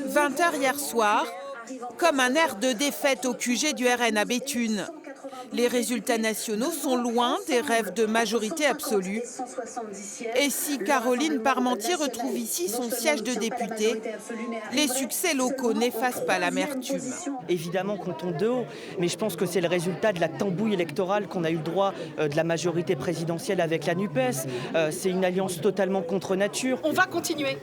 20h hier soir, comme un air de défaite au QG du RN à Béthune. Les résultats nationaux sont loin des rêves de majorité absolue. Et si Caroline Parmentier retrouve ici son siège de députée, les succès locaux n'effacent pas l'amertume. Évidemment qu'on tombe de haut, mais je pense que c'est le résultat de la tambouille électorale qu'on a eu le droit de la majorité présidentielle avec la NUPES. C'est une alliance totalement contre nature. On va continuer.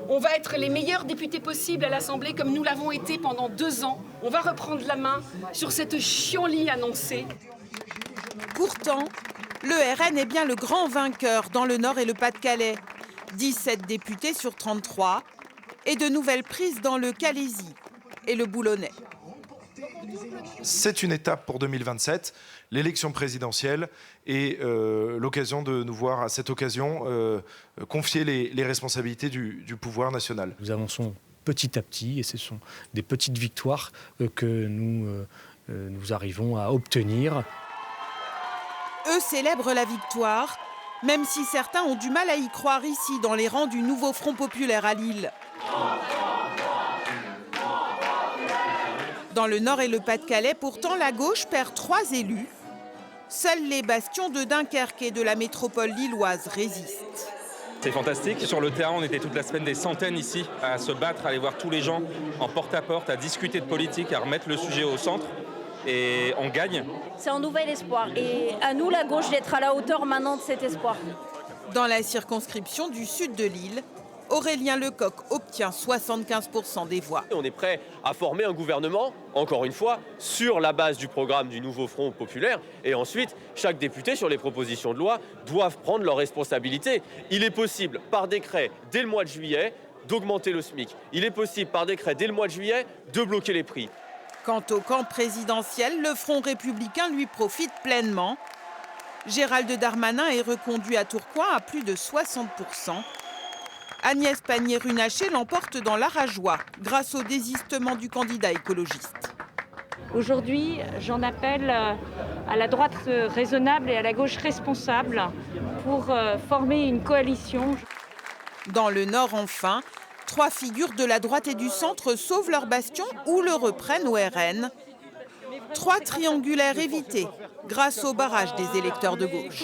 On va être les meilleurs députés possibles à l'Assemblée comme nous l'avons été pendant 2 ans. On va reprendre la main sur cette chienlit annoncée. Pourtant, le RN est bien le grand vainqueur dans le Nord et le Pas-de-Calais. 17 députés sur 33 et de nouvelles prises dans le Calaisis et le Boulonnais. C'est une étape pour 2027, l'élection présidentielle et l'occasion de nous voir à cette occasion confier les responsabilités du pouvoir national. Nous avançons petit à petit et ce sont des petites victoires que nous arrivons à obtenir. Eux célèbrent la victoire, même si certains ont du mal à y croire ici dans les rangs du nouveau Front populaire à Lille. Dans le Nord et le Pas-de-Calais, pourtant, la gauche perd 3 élus. Seuls les bastions de Dunkerque et de la métropole lilloise résistent. C'est fantastique. Sur le terrain, on était toute la semaine des centaines ici à se battre, à aller voir tous les gens en porte-à-porte, à discuter de politique, à remettre le sujet au centre. Et on gagne. C'est un nouvel espoir. Et à nous, la gauche, d'être à la hauteur maintenant de cet espoir. Dans la circonscription du sud de Lille, Aurélien Lecoq obtient 75% des voix. On est prêt à former un gouvernement, encore une fois, sur la base du programme du nouveau Front populaire. Et ensuite, chaque député, sur les propositions de loi, doivent prendre leurs responsabilités. Il est possible, par décret, dès le mois de juillet, d'augmenter le SMIC. Il est possible, par décret, dès le mois de juillet, de bloquer les prix. Quant au camp présidentiel, le Front républicain lui profite pleinement. Gérald Darmanin est reconduit à Tourcoing à plus de 60%. Agnès Pannier-Runacher l'emporte dans l'Arajois grâce au désistement du candidat écologiste. Aujourd'hui, j'en appelle à la droite raisonnable et à la gauche responsable pour former une coalition. Dans le Nord, enfin, 3 figures de la droite et du centre sauvent leur bastion ou le reprennent au RN. 3 triangulaires évités grâce au barrage des électeurs de gauche.